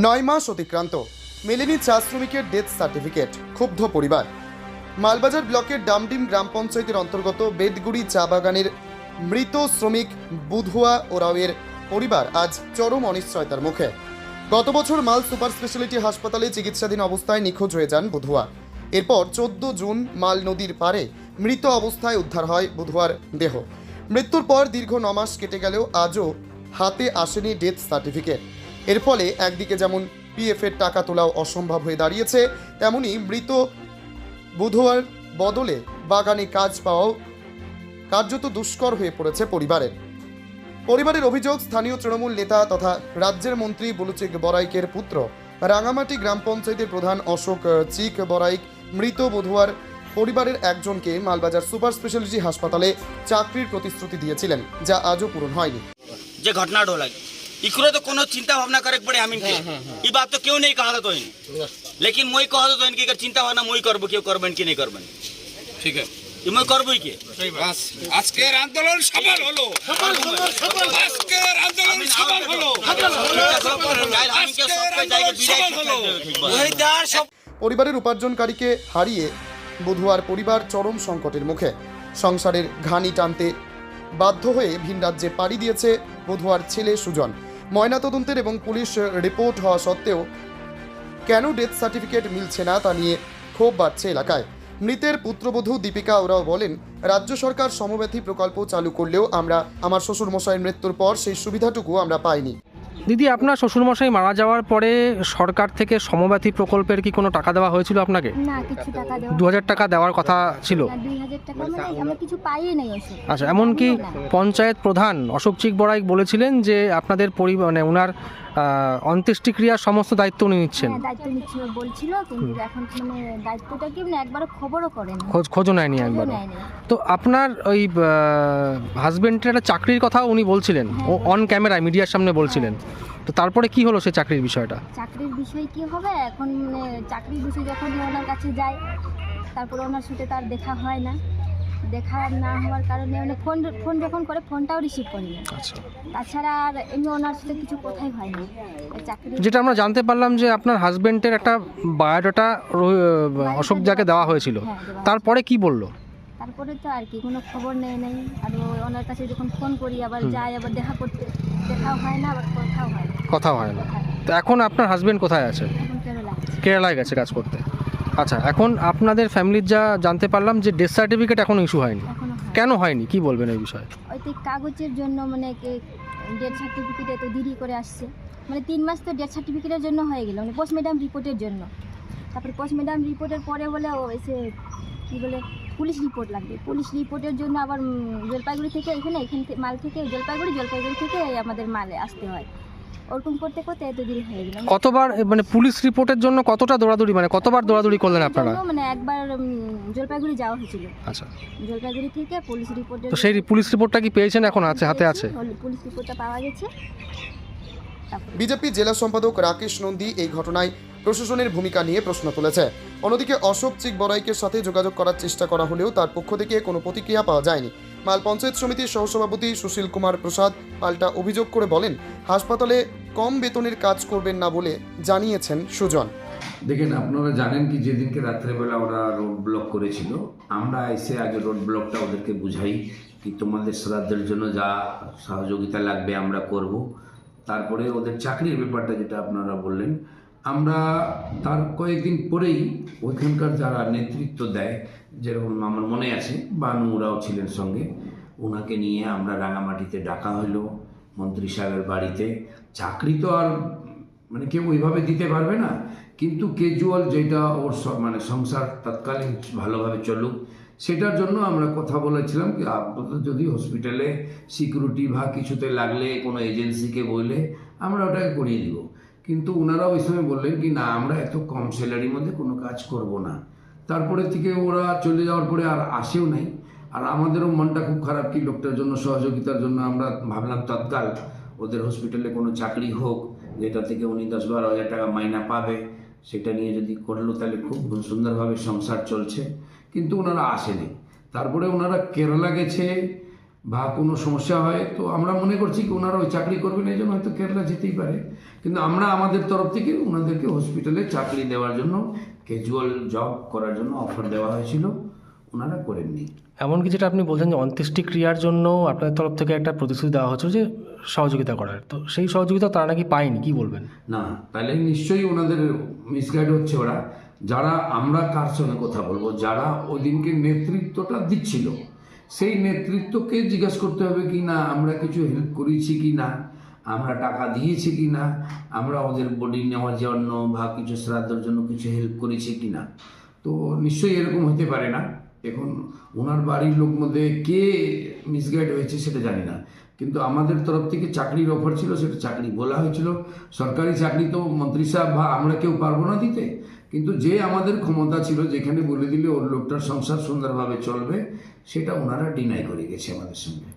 9 মাস অতিক্রান্ত, মেলেনি চা শ্রমিকের ডেথ সার্টিফিকেট। ক্ষুব্ধ পরিবার। মালবাজার ব্লকের ডামডিম গ্রাম পঞ্চায়েতের অন্তর্গত বেদগুড়ি চা বাগানের মৃত শ্রমিক বুধুয়া ওরাওয়ের পরিবার আজ চরম অনিশ্চয়তার মুখে। গত বছর মাল সুপার স্পেশালিটি হাসপাতালে চিকিৎসাধীন অবস্থায় নিখোঁজ হয়ে যান বুধুয়া। এরপর 14 জুন মাল নদীর পাড়ে মৃত অবস্থায় উদ্ধার হয় বুধুয়ার দেহ। মৃত্যুর পর দীর্ঘ 9 মাস কেটে গেলেও আজও হাতে আসেনি ডেথ সার্টিফিকেট। এর ফলে একদিকে যেমন পিএফ এর টাকা তোলাও অসম্ভব হয়ে দাঁড়িয়েছে, তেমনি মৃত বুধুয়ার বদলে বাগানে কাজ পাওয়াও কার্যত দুষ্কর হয়ে পড়েছে পরিবারের অভিযোগ, স্থানীয় তৃণমূল নেতা তথা রাজ্যের মন্ত্রী বুলুচিক বরাইকের পুত্র রাঙামাটি গ্রাম পঞ্চায়েতের প্রধান অশোক চিক বরাইক মৃত বুধুয়ার পরিবারের একজনকে মালবাজার সুপার স্পেশালিটি হাসপাতালে চাকরির প্রতিশ্রুতি দিয়েছিলেন, যা আজও পূরণ হয়নি। যে ঘটনা ढोला इकरो तो कोनो चिंता भावना करे पड़े हमिन के ई बात तो क्यों नहीं कहा तो इन लेकिन मोई कहा तो इन की अगर चिंता भावना मोई करबो क्यों करबन की नहीं करबन ठीक है ई मोई करबो के बस আজকের আন্দোলন সফল হলো আজকের আন্দোলন সফল হলো পরিবারের উপার্জনকারীকে হারিয়ে বুধুয়ার পরিবার চরম সংকটের মুখে। সংসারের ঘানি টানতে বাধ্য হয়ে ভিন রাজ্যে পাড়ি দিয়েছে বুধুয়ার ছেলে সুজন। ময়নাতদন্তের এবং পুলিশ রিপোর্ট হওয়া সত্ত্বেও কেন ডেথ সার্টিফিকেট মিলছে না তা নিয়ে ক্ষোভ বাড়ছে এলাকায়। মৃতের পুত্রবধূ দীপিকা ওরাও বলেন, রাজ্য সরকার সমব্যথী প্রকল্প চালু করলেও আমরা আমার শ্বশুরমশাইয়ের মৃত্যুর পর সেই সুবিধাটুকু আমরা পাইনি। দিদি, আপনার শ্বশুরমশাই মারা যাওয়ার পরে সরকার থেকে সমব্যথী প্রকল্পের কি কোনো টাকা দেওয়া হয়েছিল আপনাকে? না, কিছু টাকা দেওয়া 2000 টাকা দেওয়ার কথা ছিল। 2000 টাকা মানে আমরা কিছু পাইই নাই ওসব। আচ্ছা, এমনকি পঞ্চায়েত প্রধান অশোক চিক বরাইক বলেছিলেন যে আপনাদের মানে ওনার অন্ত্যেষ্টিক্রিয়ার সমস্ত দায়িত্ব উনি নিচ্ছেন। দায়িত্ব নিচ্ছিল বলছিল, কিন্তু এখন মানে দায়িত্বটা কি মানে একবারও খবরও করেন, খোঁজও নেয়নি একবার। তো আপনার ওই হাজবেন্ডের একটা চাকরির কথা উনি বলছিলেন, ও অন ক্যামেরায় মিডিয়ার সামনে বলছিলেন। তো তারপরে কি হলো সেই চাকরির বিষয়টা? চাকরির বিষয় কি হবে এখন, মানে চাকরির বিষয় যখন ওনার কাছে যায় তারপরে ওনার সাথে তার দেখা হয় না। দেখা না হওয়ার কারণে মানে ফোন যখন করে ফোনটাও রিসিভ করি না। আচ্ছা, তাছাড়া আর এমনি ওনার সাথে কিছু কথাই হয় না। চাকরি যেটা আমরা জানতে পারলাম যে আপনার হাজবেন্ডের একটা বায়োডাটা অশোক যাকে দেওয়া হয়েছিল, তারপরে কি বললো? তারপরে তো আর কি কোনো খবর নেই নাই। আর ওনার কাছে যখন ফোন করি আবার যাই, আবার দেখা করতে, দেখাও হয় না, আবার কথাও হয় না। তো এখন আপনার হাজবেন্ড কোথায় আছে? এখন কেরালায় গেছে কাজ করতে। আচ্ছা, এখন আপনাদের ফ্যামিলির যা জানতে পারলাম যে ডেথ সার্টিফিকেট এখনো ইস্যু হয়নি। কেন হয়নি, কি বলবেন এই বিষয়ে? ওই তো কাগজের জন্য মানে ডেথ সার্টিফিকেট এত দেরি করে আসছে। মানে 3 মাস তো ডেথ সার্টিফিকেটের জন্য হয়ে গেল, মানে পোস্টমর্টম রিপোর্টের জন্য। তারপরে পোস্টমর্টম রিপোর্টের পরে বলে ও এসে কী বলে পুলিশ রিপোর্ট লাগবে। পুলিশ রিপোর্টের জন্য আবার জলপাইগুড়ি থেকে এখান থেকে মাল থেকে জলপাইগুড়ি থেকে আমাদের মালে আসতে হয়। ওরকম করতে করতে এত দেরি হয়ে গেল। কতবার মানে পুলিশ রিপোর্টের জন্য কতটা দৌড়াদৌড়ি, মানে কতবার দৌড়াদৌড়ি করলেন আপনারা? মানে একবার জলপাইগুড়ি যাওয়া হয়েছিল। আচ্ছা, জলপাইগুড়ি থেকে পুলিশ রিপোর্টের, তো সেই পুলিশ রিপোর্টটা কি পেয়েছেন? এখন আছে, হাতে আছে পুলিশ রিপোর্টটা পাওয়া গেছে। বিজেপি জেলা সম্পাদক রাকেশ নন্দী এই ঘটনায় প্রশাসনের ভূমিকা নিয়ে প্রশ্ন তুলেছে। অন্যদিকে অশোক চিক বরাইকের সাথে যোগাযোগ করার চেষ্টা করা হলেও তার পক্ষ থেকে কোনো প্রতিক্রিয়া পাওয়া যায়নি। মাল পঞ্চায়েত সমিতির সহসভাপতি সুশীল কুমার প্রসাদ পাল্টা অভিযোগ করে বলেন, হাসপাতালে কম বেতনের কাজ করবেন না বলে জানিয়েছেন সুজন। দেখেন, আপনারা জানেন কি যেদিনকে রাত্রেবেলা ওরা রোড ব্লক করেছিল, আমরা এসে আগে রোড ব্লকটা ওদেরকে বুঝাই কি তোমাদের শ্রাদ্ধের জন্য যা সহযোগিতা লাগবে আমরা করব। তারপরে ওদের চাকরির ব্যাপারটা যেটা আপনারা বললেন, আমরা তার কয়েকদিন পরেই ওইখানকার যারা নেতৃত্ব দেয়, যেরকম আমার মনে আছে বানু ওরাও ছিলেন সঙ্গে, ওনাকে নিয়ে আমরা রাঙামাটিতে ডাকা হলো মন্ত্রী সাহেবের বাড়িতে। চাকরি তো আর মানে কেউ ওইভাবে দিতে পারবে না, কিন্তু ক্যাজুয়াল যেটা ওর মানে সংসার তৎকালীন ভালোভাবে চলুক সেটার জন্য আমরা কথা বলেছিলাম কি আপনাদের যদি হসপিটালে সিকিউরিটি বা কিছুতে লাগলে কোনো এজেন্সিকে বললে আমরা ওটাকে করিয়ে দিব। কিন্তু ওনারা ওই সময় বললেন কি না, আমরা এত কম স্যালারির মধ্যে কোনো কাজ করব না। তারপরে থেকে ওরা চলে যাওয়ার পরে আর আসেও নাই। আর আমাদেরও মনটা খুব খারাপ কি লোকটার জন্য সহযোগিতার জন্য আমরা ভাবলাম তৎকাল ওদের হসপিটালে কোনো চাকরি হোক যেটা থেকে উনি 10-12 হাজার টাকা মাইনা পাবে, সেটা নিয়ে যদি করলো তাহলে খুব সুন্দরভাবে সংসার চলছে। কিন্তু ওনারা আসেনি। তারপরে ওনারা কেরালা গেছে, বা কোনো সমস্যা হয়, তো আমরা মনে করছি কি ওনারা ওই চাকরি করবেন, এই জন্য হয়তো কেরালা যেতেই পারে। কিন্তু আমরা আমাদের তরফ থেকে ওনাদেরকে হসপিটালে চাকরি দেওয়ার জন্য, ক্যাজুয়াল জব করার জন্য অফার দেওয়া হয়েছিল, ওনারা করেননি। এমনকি যেটা আপনি বলছেন যে অন্ত্যেষ্টিক্রিয়ার জন্য আপনাদের তরফ থেকে একটা প্রতিশ্রুতি দেওয়া হচ্ছে যে সহযোগিতা করার, তো সেই সহযোগিতা তারা নাকি পায়নি, কি বলবেন? না, তাহলে নিশ্চয়ই ওনাদের মিসগাইড হচ্ছে ওরা। যারা, আমরা কার সঙ্গে কথা বলবো, যারা ওদিনকে নেতৃত্বটা দিচ্ছিল, সেই নেতৃত্বকে জিজ্ঞাসা করতে হবে কি না আমরা কিছু হেল্প করেছি কি না, আমরা টাকা দিয়েছি কি না, আমরা ওদের বডি নেওয়ার জন্য বা কিছু শ্রাদ্ধের জন্য কিছু হেল্প করেছি কি না। তো নিশ্চয়ই এরকম হতে পারে না। এখন ওনার বাড়ির লোক মধ্যে কে মিসগাইড হয়েছে সেটা জানি না, কিন্তু আমাদের তরফ থেকে চাকরির অফার ছিল, সেটা চাকরি বলা হয়েছিল। সরকারি চাকরি তো মন্ত্রী সাহেব বা আমরা কেউ পারবো না দিতে, কিন্তু যে আমাদের ক্ষমতা ছিল, যেখানে বলে দিলে ওর লোকটার সংসার সুন্দরভাবে চলবে, সেটা ওনারা ডিনাই করে গেছে আমাদের সঙ্গে।